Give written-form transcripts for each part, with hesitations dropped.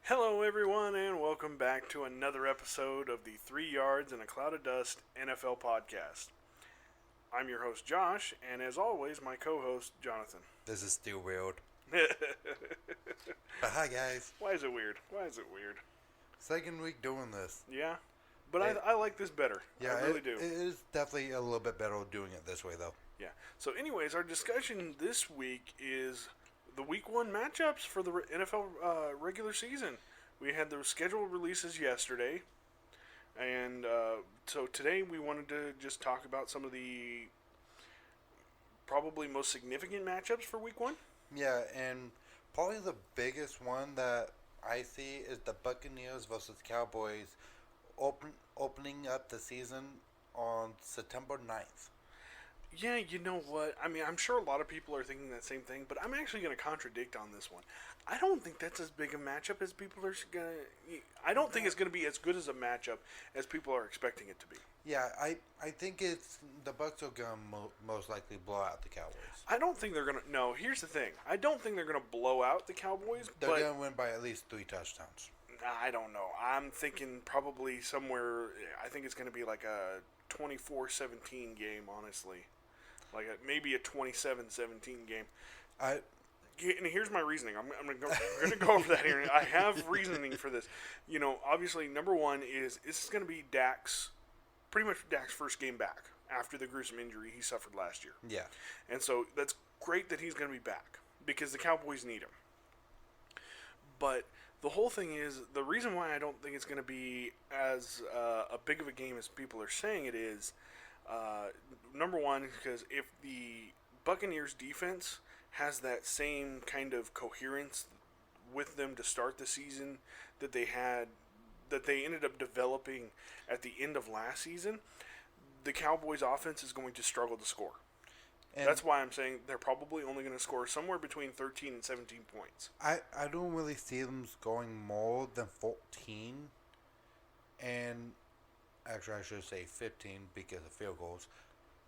Hello, everyone, and welcome back to another episode of the 3 Yards and a Cloud of Dust NFL podcast. I'm your host, Josh, and as always, my co host, Jonathan. This is still weird. Why But hi, guys. is it weird? Why is it weird? Second week doing this. Yeah? But Hey. I like this better. Yeah, I really do. It is definitely a little bit better doing it this way, though. Yeah. So, anyways, our discussion this week is the Week 1 matchups for the NFL regular season. We had the schedule releases yesterday, and so today we wanted to just talk about some of the probably most significant matchups for Week 1. Yeah, and probably the biggest one that I see is the Buccaneers versus Cowboys opening up the season on September 9th. Yeah, you know what? I mean, I'm sure a lot of people are thinking that same thing, but I'm actually going to contradict on this one. I don't think that's as big a matchup as people are going to. I don't think it's going to be as good as a matchup as people are expecting it to be. Yeah, I think it's the Bucs are gonna most likely blow out the Cowboys. I don't think they're going to. No, here's the thing. I don't think they're going to blow out the Cowboys, They're but gonna win by at least 3 touchdowns. I don't know. I'm thinking probably somewhere. I think it's going to be like a 24-17 game, honestly. Like maybe a 27-17 game. I And here's my reasoning. I'm going to go over that here. I have reasoning for this. You know, obviously, number one is this is going to be pretty much Dak's first game back after the gruesome injury he suffered last year. yeah. And so that's great that he's going to be back because the Cowboys need him. But the whole thing is the reason why I don't think it's going to be as a big of a game as people are saying it is. Number one, because if the Buccaneers defense has that same kind of coherence with them to start the season that they ended up developing at the end of last season, the Cowboys offense is going to struggle to score. And That's why I'm saying they're probably only going to score somewhere between 13 and 17 points. I don't really see them scoring more than 14. And actually, I should say 15 because of field goals.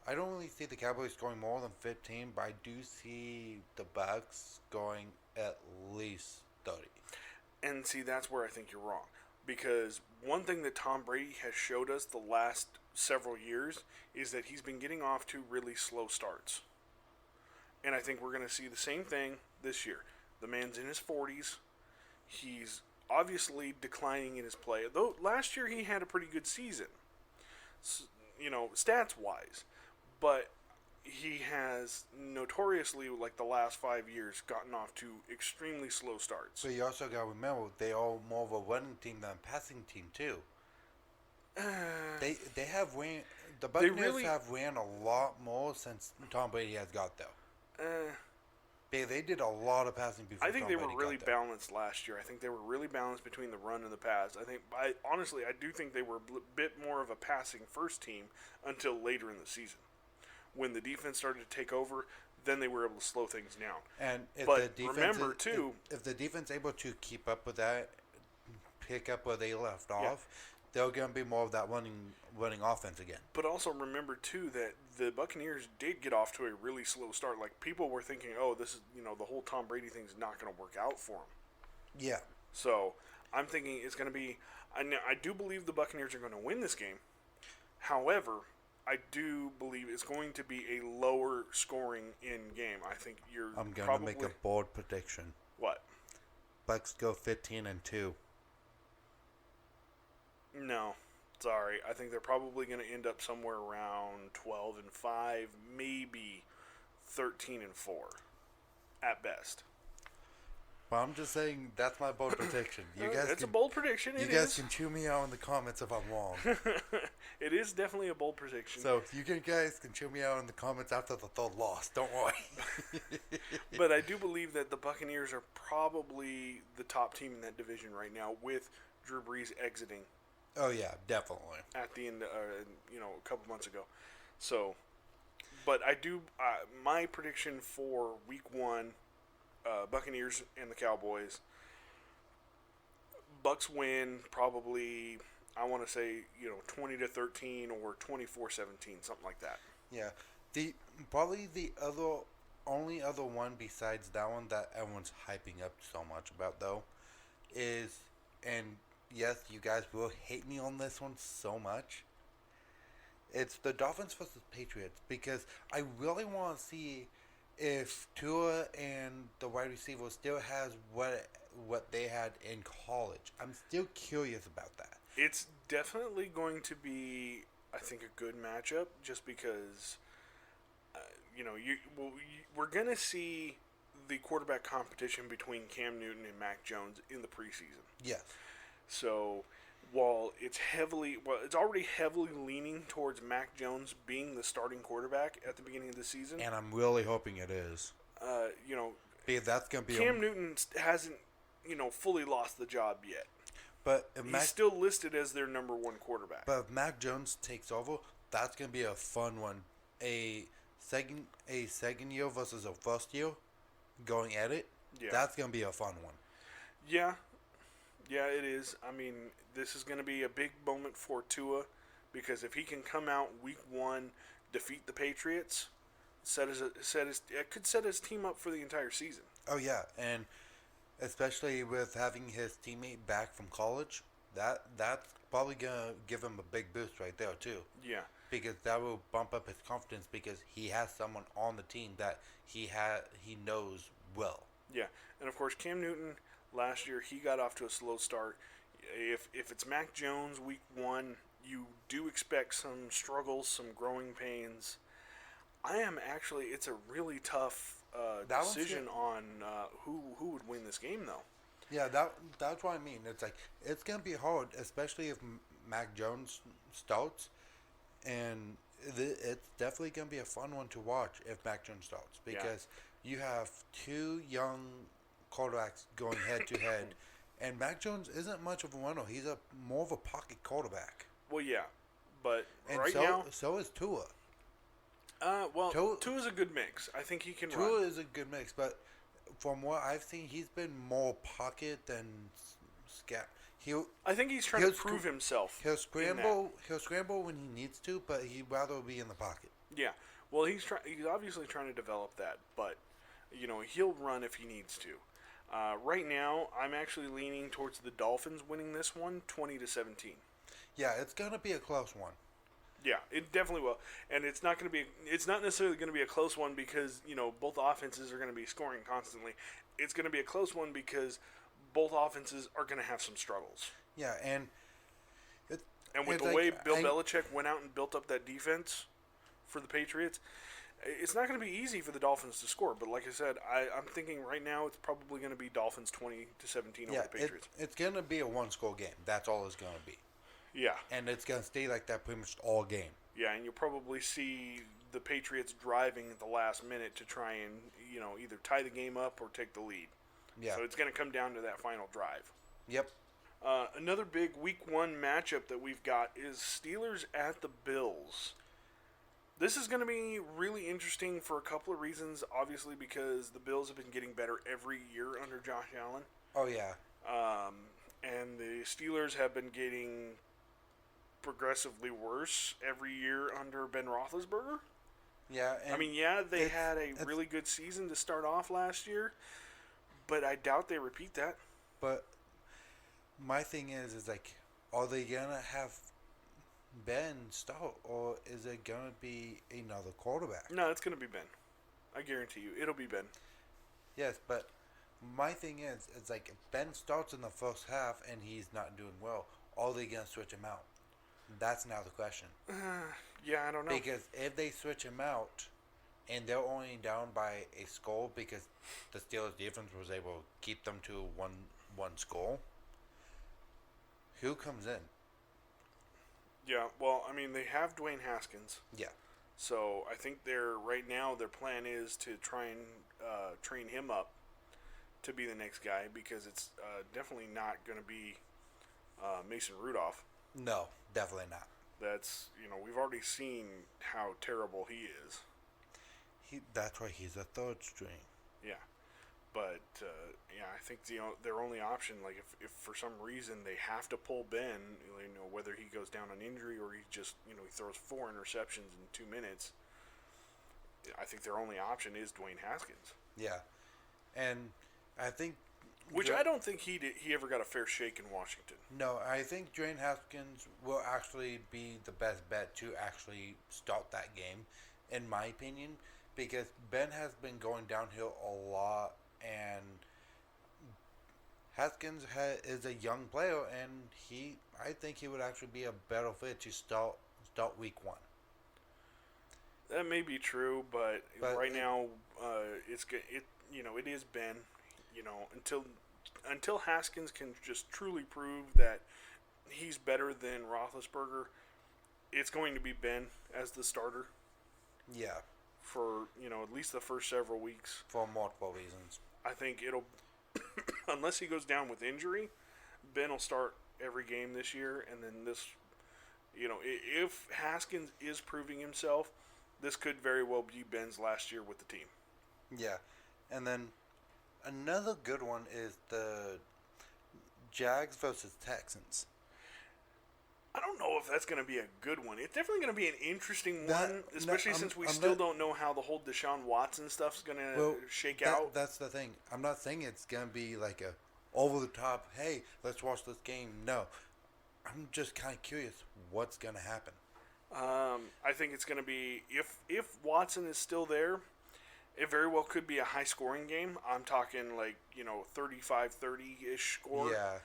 I don't really see the Cowboys scoring more than 15, but I do see the Bucs going at least 30. And see, that's where I think you're wrong. Because one thing that Tom Brady has showed us the last several years is that he's been getting off to really slow starts. And I think we're going to see the same thing this year. The man's in his 40s. He's obviously declining in his play. Though last year he had a pretty good season, stats-wise. But he has notoriously, like the last 5 years, gotten off to extremely slow starts. But you also got to remember, they are more of a running team than a passing team, too. They have ran. The Buccaneers have ran a lot more since Tom Brady has got there. They did a lot of passing before. I think Tom they Brady were really got there. balanced last year. I think they were really balanced between the run and the pass. Honestly, I do think they were a bit more of a passing first team until later in the season. When the defense started to take over, then they were able to slow things down. And if But the defense remember, too, if the defense able to keep up with that, pick up where they left off, they're going to be more of that running offense again. But also remember too that the Buccaneers did get off to a really slow start. Like people were thinking, oh, this is the whole Tom Brady thing's not going to work out for him. Yeah. So I'm thinking it's going to be. I do believe the Buccaneers are going to win this game. However, I do believe it's going to be a lower scoring in game. I think I'm going to make a bold prediction. What? Bucks go 15-2. No. Sorry. I think they're probably going to end up somewhere around 12-5, maybe 13-4 at best. Well, I'm just saying that's my bold prediction. It's a bold prediction. You guys can chew me out in the comments if I'm wrong. It is definitely a bold prediction. So guys can chew me out in the comments after the third loss. Don't worry. But I do believe that the Buccaneers are probably the top team in that division right now, with Drew Brees exiting. Oh yeah, definitely. At the end, a couple months ago. So, but I do. My prediction for Week 1. Buccaneers and the Cowboys. Bucks win probably. I want to say 20-13 or 24-17, something like that. Yeah, probably the only other one besides that one that everyone's hyping up so much about though is, and yes, you guys will hate me on this one so much. It's the Dolphins versus Patriots because I really want to see if Tua and the wide receiver still has what they had in college. I'm still curious about that. It's definitely going to be, I think, a good matchup just because, we're going to see the quarterback competition between Cam Newton and Mac Jones in the preseason. Yes. So while it's already heavily leaning towards Mac Jones being the starting quarterback at the beginning of the season. And I'm really hoping it is. Because that's going to be Cam Newton hasn't, fully lost the job yet. But if He's still listed as their number one quarterback. But if Mac Jones takes over, that's going to be a fun one. A second year versus a first year going at it. Yeah. That's going to be a fun one. Yeah. Yeah, it is. I mean, this is going to be a big moment for Tua because if he can come out week one, defeat the Patriots, it could set his team up for the entire season. Oh yeah, and especially with having his teammate back from college, that's probably gonna give him a big boost right there too. Yeah, because that will bump up his confidence because he has someone on the team that he knows well. Yeah, and of course Cam Newton last year he got off to a slow start. If it's Mac Jones week one, you do expect some struggles, some growing pains. It's a really tough decision on who would win this game, though. Yeah, that's what I mean. It's like it's gonna be hard, especially if Mac Jones starts, and it's definitely gonna be a fun one to watch if Mac Jones starts because you have two young quarterbacks going head to head, and Mac Jones isn't much of a runner. He's more of a pocket quarterback. Well, yeah, but so is Tua. Tua's a good mix. I think he can run. Tua is a good mix, but from what I've seen, he's been more pocket than scat. I think he's trying to prove himself. He'll scramble. He'll scramble when he needs to, but he'd rather be in the pocket. Yeah. Well, he's obviously trying to develop that, but he'll run if he needs to. Right now, I'm actually leaning towards the Dolphins winning this one, 20-17. Yeah, it's gonna be a close one. Yeah, it definitely will, and it's not necessarily going to be a close one because both offenses are going to be scoring constantly. It's going to be a close one because both offenses are going to have some struggles. Yeah, and with the way Bill Belichick went out and built up that defense for the Patriots, it's not going to be easy for the Dolphins to score. But like I said, I'm thinking right now it's probably going to be Dolphins 20-17 over the Patriots. It's going to be a one-score game. That's all it's going to be. Yeah. And it's going to stay like that pretty much all game. Yeah, and you'll probably see the Patriots driving at the last minute to try and, either tie the game up or take the lead. Yeah. So it's going to come down to that final drive. Yep. Another big week one matchup that we've got is Steelers at the Bills. This is going to be really interesting for a couple of reasons. Obviously because the Bills have been getting better every year under Josh Allen. Oh, yeah. And the Steelers have been getting progressively worse every year under Ben Roethlisberger. Yeah, they had a really good season to start off last year, but I doubt they repeat that. But my thing is like, are they gonna have Ben start, or is it gonna be another quarterback? No, it's gonna be Ben. I guarantee you, it'll be Ben. Yes, but my thing is, it's like if Ben starts in the first half and he's not doing well, are they gonna switch him out? That's now the question. Yeah, I don't know. Because if they switch him out and they're only down by a score because the Steelers defense was able to keep them to one score, who comes in? Yeah, well, they have Dwayne Haskins. Yeah. So I think right now their plan is to try and train him up to be the next guy because it's definitely not going to be Mason Rudolph. No, definitely not. That's, we've already seen how terrible he is. That's why he's a third string. Yeah. But, I think their only option, like if for some reason they have to pull Ben, whether he goes down on injury or he just, he throws 4 interceptions in 2 minutes, I think their only option is Dwayne Haskins. Yeah. And I think Which Dra- I don't think he ever got a fair shake in Washington. No, I think Dwayne Haskins will actually be the best bet to actually start that game, in my opinion, because Ben has been going downhill a lot, and Haskins is a young player, and I think he would actually be a better fit to start week 1. That may be true, but right now, it is Ben. Until Haskins can just truly prove that he's better than Roethlisberger, it's going to be Ben as the starter Yeah, for at least the first several weeks. for multiple reasons. I think it'll, unless he goes down with injury, Ben will start every game this year, and then if Haskins is proving himself, this could very well be Ben's last year with the team. Yeah, and then another good one is the Jags versus Texans. I don't know if that's going to be a good one. It's definitely going to be an interesting That- one, especially no, since we I'm still not- don't know how the whole Deshaun Watson stuff's going to shake out. That's the thing. I'm not saying it's gonna be like a over the top. Hey, let's watch this game. No, I'm just kind of curious what's gonna happen. I think it's going to be if Watson is still there, it very well could be a high scoring game. I'm talking 35-30-ish score. Yeah,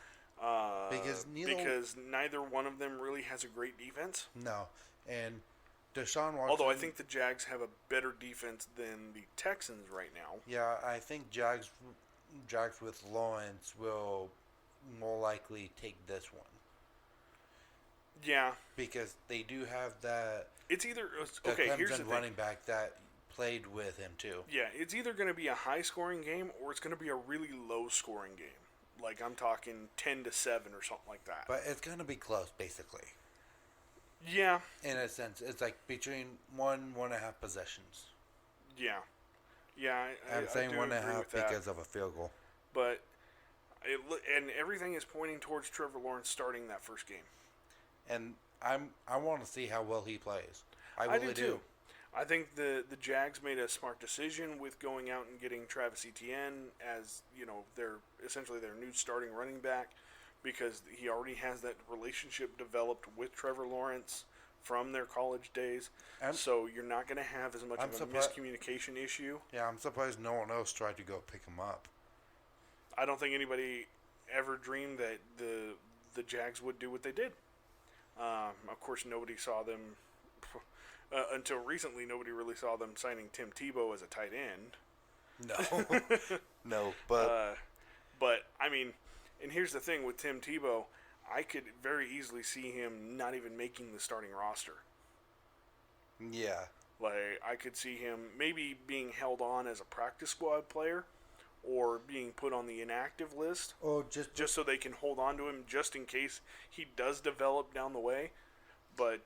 because neither one of them really has a great defense. no, and Deshaun Watson. Although I think the Jags have a better defense than the Texans right now. Yeah, I think Jags with Lawrence will more likely take this one Yeah, because they do have that. it's either The okay. Here's the Clemson thing. running back that played with him too. Yeah, it's either going to be a high-scoring game or it's going to be a really low-scoring game. Like I'm talking 10-7 or something like that. But it's gonna be close, basically. Yeah, In a sense, it's like between 1.5 possessions. yeah. I'm saying I do 1.5 agree with that. because of a field goal. But and everything is pointing towards Trevor Lawrence starting that first game. And I want to see how well he plays. I I really do too. I think the Jags made a smart decision with going out and getting Travis Etienne as essentially their new starting running back, because he already has that relationship developed with Trevor Lawrence from their college days. And- So you're not going to have as much I'm of a surpri- miscommunication issue. Yeah, I'm surprised no one else tried to go pick him up. I don't think anybody ever dreamed that the Jags would do what they did. Of course, nobody saw them until recently. Nobody really saw them signing Tim Tebow as a tight end. No, no, but But I mean, and here's the thing with Tim Tebow, I could very easily see him not even making the starting roster. yeah, Like I could see him maybe being held on as a practice squad player, or being put on the inactive list, or just so they can hold on to him just in case he does develop down the way. But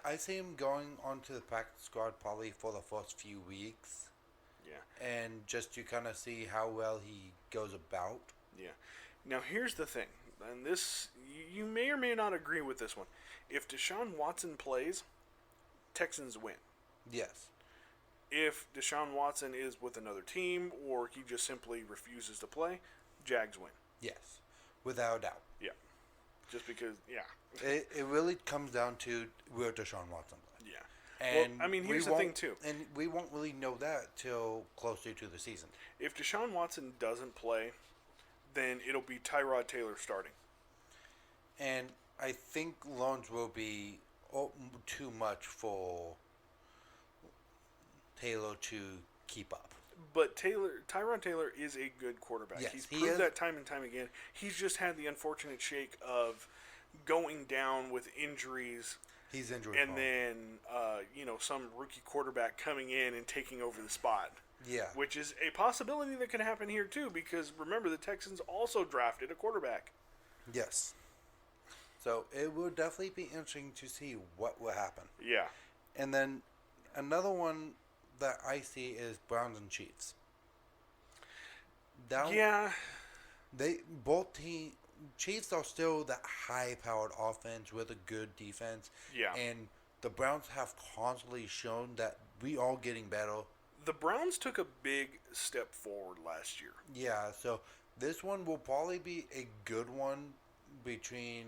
I see him going onto the practice squad probably for the first few weeks, yeah, and just to kind of see how well he goes about. yeah. Now here's the thing, and this you may or may not agree with this one. If Deshaun Watson plays, Texans win. Yes, If Deshaun Watson is with another team or he just simply refuses to play, Jags win. yes, without a doubt. Yeah. Just because, yeah. It really comes down to where Deshaun Watson plays. Yeah. And well, I mean, we here's the won't- thing, too. And we won't really know that till closer to the season. If Deshaun Watson doesn't play, then it'll be Tyrod Taylor starting. And I think Lawrence will be too much for Taylor to keep up. But Tyrod Taylor is a good quarterback. Yes, He's he proved is. that time and time again. He's just had the unfortunate shake of going down with injuries, He's injury and prone. then some rookie quarterback coming in and taking over the spot. Yeah. Which is a possibility that could happen here too, because remember the Texans also drafted a quarterback. Yes. So it will definitely be interesting to see what will happen. Yeah. And then another one that I see is Browns and Chiefs. Yeah. Chiefs are still that high-powered offense with a good defense. Yeah. And the Browns have constantly shown that we are getting better. The Browns took a big step forward last year. Yeah, so This one will probably be a good one between.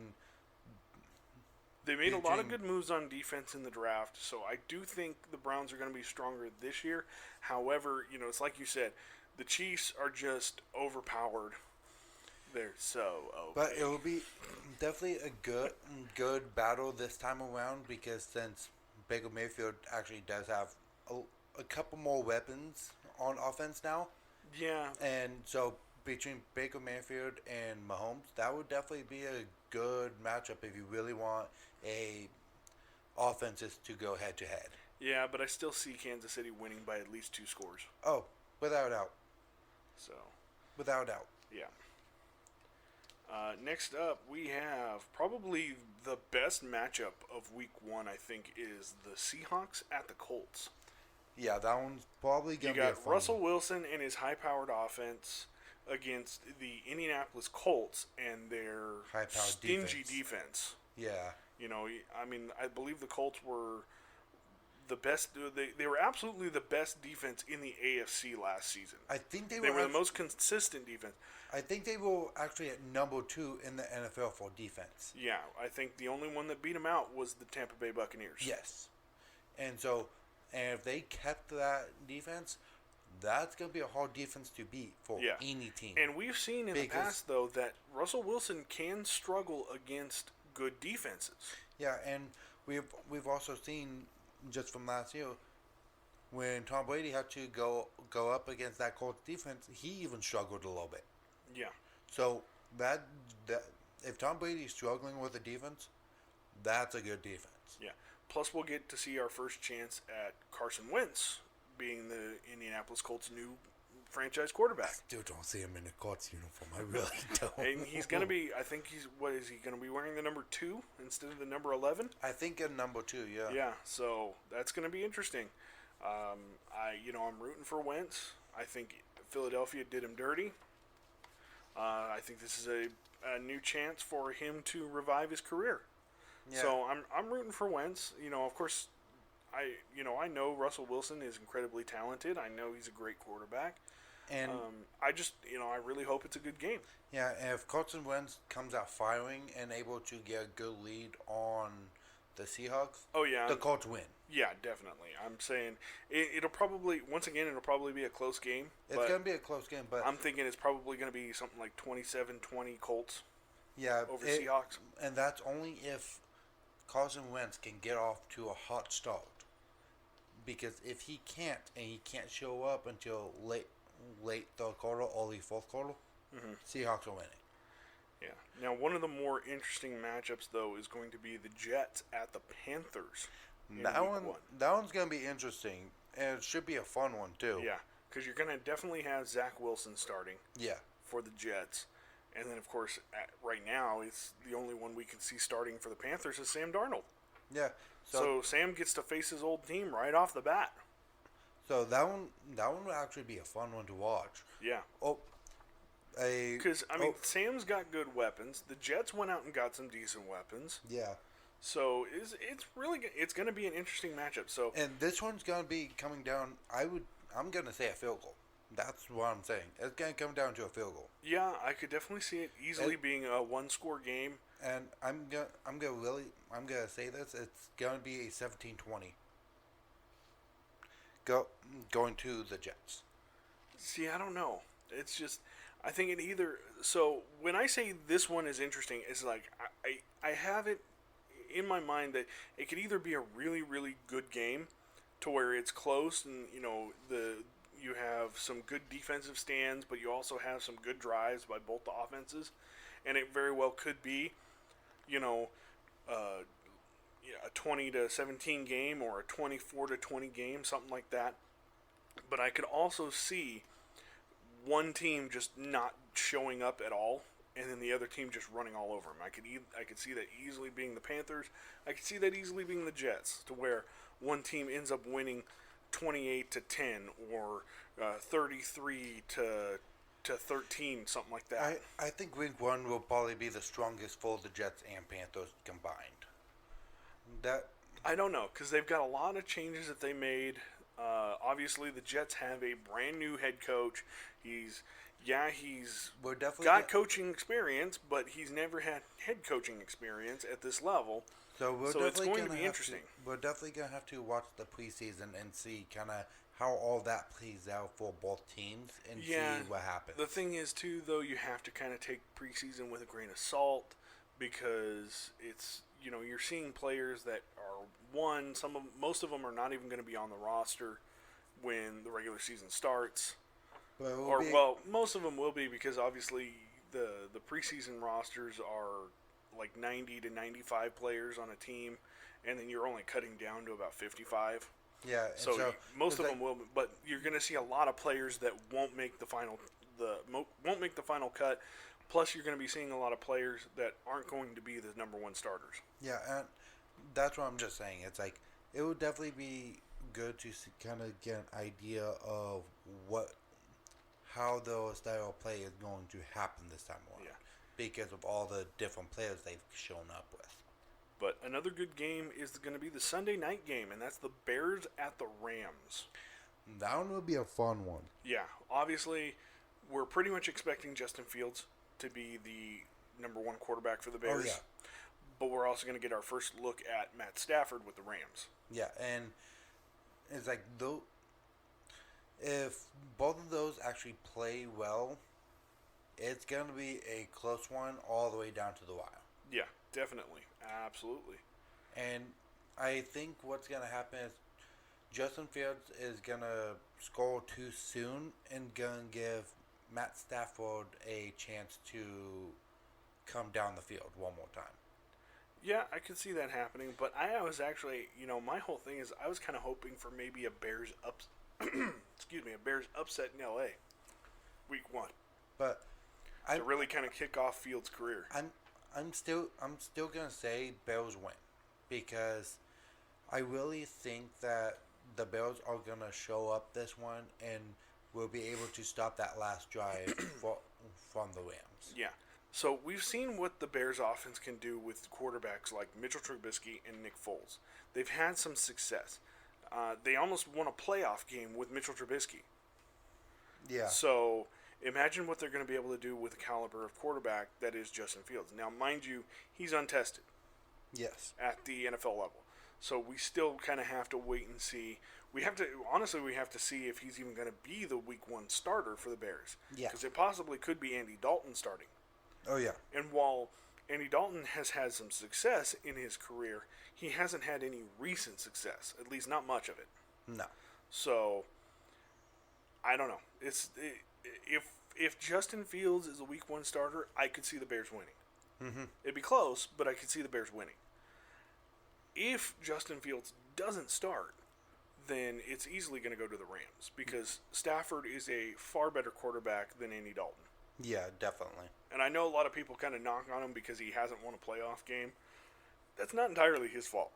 They made a lot of good moves on defense in the draft, so I do think the Browns are going to be stronger this year. However, it's like you said, the Chiefs are just overpowered. They're so OP. But it will be definitely a good battle this time around because since Baker Mayfield actually does have a couple more weapons on offense now. Yeah. And so between Baker Mayfield and Mahomes, that would definitely be a good matchup if you really want a offenses to go head to head. Yeah, but I still see Kansas City winning by at least 2 scores. Oh, without a doubt. So. Without a doubt. Yeah. Next up, we have probably the best matchup of Week 1. I think is the Seahawks at the Colts. Yeah, that one's probably gonna be a fun. You got Russell Wilson and his high-powered offense against the Indianapolis Colts and their High-powered stingy defense. Yeah. I believe the Colts were the best. They were absolutely the best defense in the AFC last season. I think they were the most consistent defense. I think they were actually at number 2 in the NFL for defense. Yeah, I think the only one that beat them out was the Tampa Bay Buccaneers. Yes. And if they kept that defense, that's going to be a hard defense to beat for any team. And we've seen in the past, though, that Russell Wilson can struggle against good defenses. Yeah, and we've also seen just from last year when Tom Brady had to go up against that Colts defense, he even struggled a little bit. Yeah. So that if Tom Brady's struggling with the defense, that's a good defense. Yeah. Plus, we'll get to see our first chance at Carson Wentz being the Indianapolis Colts' new franchise quarterback. I still don't see him in a Colts uniform. I really don't. And he's going to be, I think what is he going to be wearing the number 2 instead of the number 11? I think a number 2, yeah. Yeah, so that's going to be interesting. I'm rooting for Wentz. I think Philadelphia did him dirty. I think this is a new chance for him to revive his career. Yeah. So I'm rooting for Wentz. Of course, I know Russell Wilson is incredibly talented. I know he's a great quarterback. And I just, I really hope it's a good game. Yeah, and if Carson Wentz comes out firing and able to get a good lead on the Seahawks, the Colts win. Yeah, definitely. I'm saying it'll probably, once again, be a close game. It's going to be a close game, but I'm thinking it's probably going to be something like 27-20 Colts. Yeah, over Seahawks. And that's only if Carson Wentz can get off to a hot start. Because if he can't, and he can't show up until late third quarter, early fourth quarter, Seahawks are winning. Yeah. Now, one of the more interesting matchups, though, is going to be the Jets at the Panthers. That one's going to be interesting, and it should be a fun one, too. Yeah, because you're going to definitely have Zach Wilson starting for the Jets. And then, of course, right now, it's the only one we can see starting for the Panthers is Sam Darnold. Yeah. So Sam gets to face his old team right off the bat. So that one will actually be a fun one to watch. Yeah. Because Sam's got good weapons. The Jets went out and got some decent weapons. Yeah. So it's going to be an interesting matchup. So and this one's going to be coming down. I'm going to say a field goal. That's what I'm saying. It's going to come down to a field goal. Yeah, I could definitely see it easily being a one-score game. And I'm gonna say this. It's going to be a 17-20. Going to the Jets. See, I don't know. It's just, I think it either. So when I say this one is interesting, it's like I have it in my mind that it could either be a really, really good game, to where it's close and you have some good defensive stands, but you also have some good drives by both the offenses, and it very well could be, a 20-17 game or a 24-20 game, something like that. But I could also see one team just not showing up at all, and then the other team just running all over them. I could see that easily being the Panthers. I could see that easily being the Jets, to where one team ends up winning 28-10 or 33-13, something like that. I think Week 1 will probably be the strongest for the Jets and Panthers combined. I don't know, because they've got a lot of changes that they made. Obviously, the Jets have a brand new head coach. He's Yeah, he's We're definitely got coaching experience, but he's never had head coaching experience at this level. so we're So it's definitely going to gonna be have interesting. we're definitely gonna have to watch the preseason and see kind of how all that plays out for both teams and Yeah, see what happens. the thing is too, though, you have to kind of take preseason with a grain of salt because it's you're seeing players that are most of them are not even going to be on the roster when the regular season starts. But it will Or be, well, most of them will be because obviously the preseason rosters are like 90 to 95 players on a team, and then you're only cutting down to about 55. yeah. And So, so most it's of like, them will, but you're going to see a lot of players that won't make the won't make the final cut. Plus, you're going to be seeing a lot of players that aren't going to be the number one starters. yeah, and that's what I'm just saying. It's like it would definitely be good to kind of get an idea of how the style of play is going to happen this time around. Yeah. Because of all the different players they've shown up with. But another good game is going to be the Sunday night game, and that's the Bears at the Rams. That one would be a fun one. Yeah, obviously, we're pretty much expecting Justin Fields to be the number one quarterback for the Bears. Oh, yeah. But we're also going to get our first look at Matt Stafford with the Rams. Yeah, and it's like though, if both of those actually play well, it's going to be a close one all the way down to the wire. Yeah, definitely. Absolutely. And I think what's going to happen is Justin Fields is going to score too soon and going to give Matt Stafford a chance to come down the field one more time. Yeah, I could see that happening, but I was actually, my whole thing is I was kind of hoping for maybe a Bears a Bears upset in LA week 1 But to really kind of kick off Fields' career. I'm still gonna say Bills win because I really think that the Bills are gonna show up this one and will be able to stop that last drive from the Rams. Yeah. So we've seen what the Bears offense can do with quarterbacks like Mitchell Trubisky and Nick Foles. They've had some success. They almost won a playoff game with Mitchell Trubisky. Yeah. So imagine what they're going to be able to do with the caliber of quarterback that is Justin Fields. Now, mind you, he's untested Yes. at the NFL level. So we still kind of have to wait and see. We have to see if he's even going to be the week 1 starter for the Bears. Yeah. Because it possibly could be Andy Dalton starting. Oh yeah. And while Andy Dalton has had some success in his career, he hasn't had any recent success, at least not much of it. No. So, I don't know. If Justin Fields is a week 1 starter, I could see the Bears winning. Mm-hmm. It'd be close, but I could see the Bears winning. If Justin Fields doesn't start, then it's easily going to go to the Rams because Stafford is a far better quarterback than Andy Dalton. Yeah, definitely. And I know a lot of people kind of knock on him because he hasn't won a playoff game. That's not entirely his fault.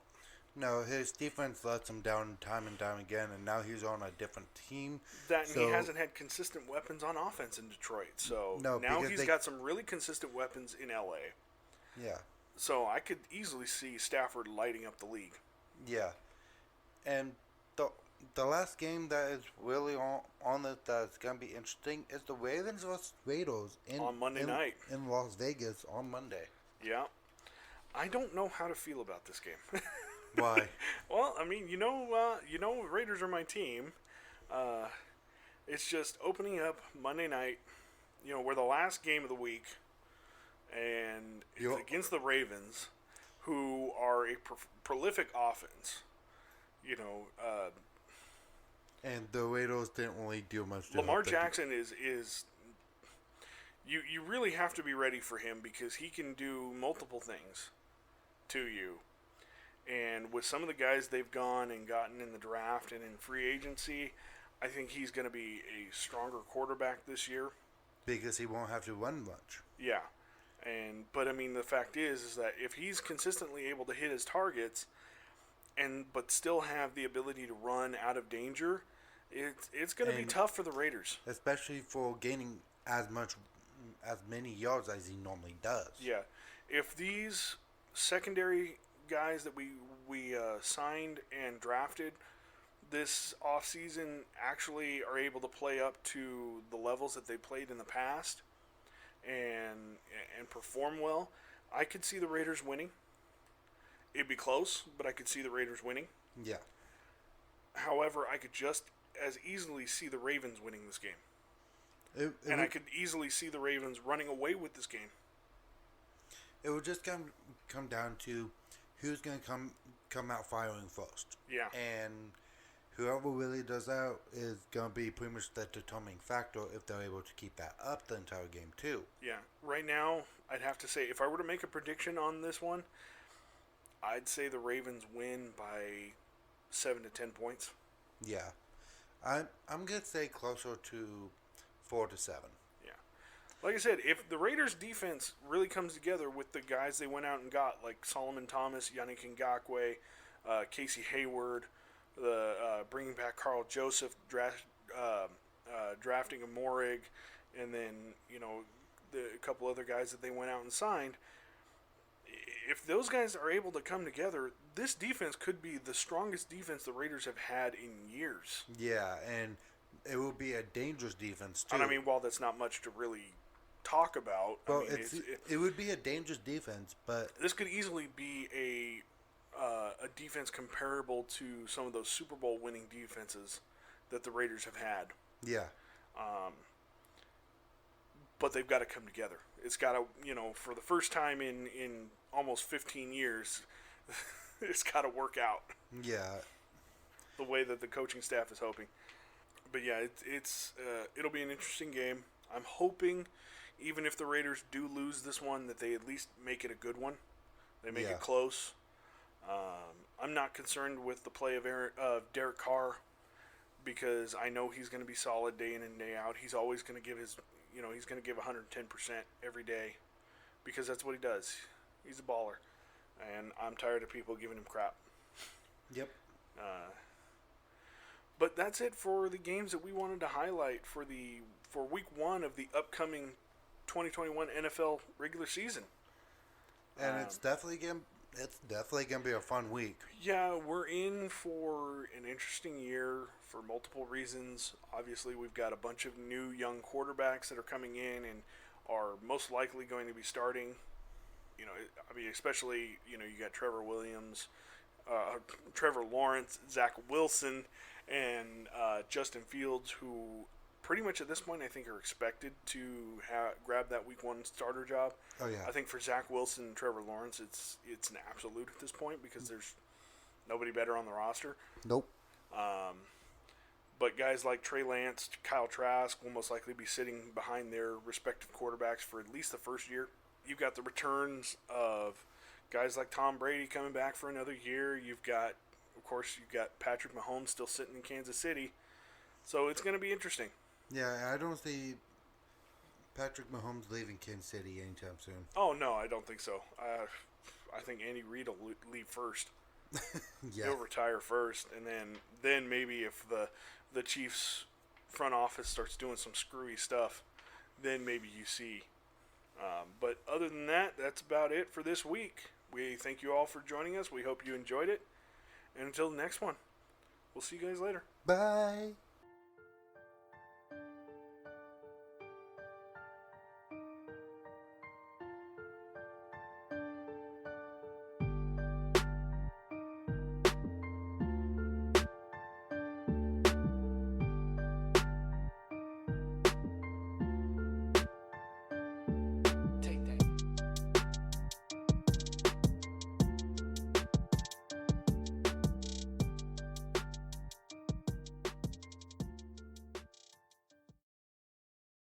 No, his defense lets him down time and time again, and now he's on a different team. And he hasn't had consistent weapons on offense in Detroit. So now he's got some really consistent weapons in LA. Yeah. So I could easily see Stafford lighting up the league. Yeah. And the last game that is really on it that's going to be interesting is the Ravens vs. Raiders on Monday night in Las Vegas on Monday. Yeah. I don't know how to feel about this game. Why? Well, I mean, Raiders are my team. It's just opening up Monday night. We're the last game of the week, and it's against the Ravens, who are a prolific offense. And the Raiders didn't really do much. Lamar Jackson is you really have to be ready for him because he can do multiple things to you. And with some of the guys they've gone and gotten in the draft and in free agency, I think he's going to be a stronger quarterback this year. Because he won't have to run much. Yeah. But I mean, the fact is that if he's consistently able to hit his targets but still have the ability to run out of danger, it's going to be tough for the Raiders. Especially for gaining as many yards as he normally does. Yeah. If these secondary guys that we signed and drafted this offseason actually are able to play up to the levels that they played in the past and perform well, I could see the Raiders winning. It'd be close, but I could see the Raiders winning. Yeah. However, I could just as easily see the Ravens winning this game. And I could easily see the Ravens running away with this game. It would just come down to who's going to come out firing first. Yeah. And whoever really does that is going to be pretty much the determining factor if they're able to keep that up the entire game, too. Yeah. Right now, I'd have to say, if I were to make a prediction on this one, I'd say the Ravens win by 7 to 10 points. Yeah. I'm going to say closer to 4 to 7. Yeah. Like I said, if the Raiders' defense really comes together with the guys they went out and got, like Solomon Thomas, Yannick Ngakoue, Casey Hayward, bringing back Carl Joseph, drafting a Morig, and then, a couple other guys that they went out and signed, if those guys are able to come together, this defense could be the strongest defense the Raiders have had in years. Yeah, and it will be a dangerous defense, too. And I mean, while that's not much to really talk about, well, it would be a dangerous defense, but this could easily be a defense comparable to some of those Super Bowl winning defenses that the Raiders have had. Yeah. But they've got to come together. It's got to, for the first time in almost 15 years, it's got to work out. Yeah. The way that the coaching staff is hoping. But yeah, it'll be an interesting game. I'm hoping, even if the Raiders do lose this one, that they at least make it a good one. They make it close. I'm not concerned with the play of Derek Carr, because I know he's going to be solid day in and day out. He's always going to give he's going to give 110% every day, because that's what he does. He's a baller, and I'm tired of people giving him crap. Yep. But that's it for the games that we wanted to highlight for week 1 of the upcoming 2021 NFL regular season. And it's definitely gonna be a fun week. Yeah, we're in for an interesting year for multiple reasons. Obviously, we've got a bunch of new young quarterbacks that are coming in and are most likely going to be starting. Especially, you got Trevor Williams, Trevor Lawrence, Zach Wilson, and Justin Fields, who pretty much at this point I think are expected to grab that week 1 starter job. Oh yeah. I think for Zach Wilson and Trevor Lawrence, it's an absolute at this point, because there's nobody better on the roster. Nope. But guys like Trey Lance, Kyle Trask will most likely be sitting behind their respective quarterbacks for at least the first year. You've got the returns of guys like Tom Brady coming back for another year. You've got Patrick Mahomes still sitting in Kansas City. So it's going to be interesting. Yeah, I don't see Patrick Mahomes leaving Kansas City anytime soon. Oh, no, I don't think so. I think Andy Reid will leave first. Yeah. He'll retire first, and then maybe if the Chiefs front office starts doing some screwy stuff, then maybe you see. But other than that, that's about it for this week. We thank you all for joining us. We hope you enjoyed it. And until the next one, we'll see you guys later. Bye.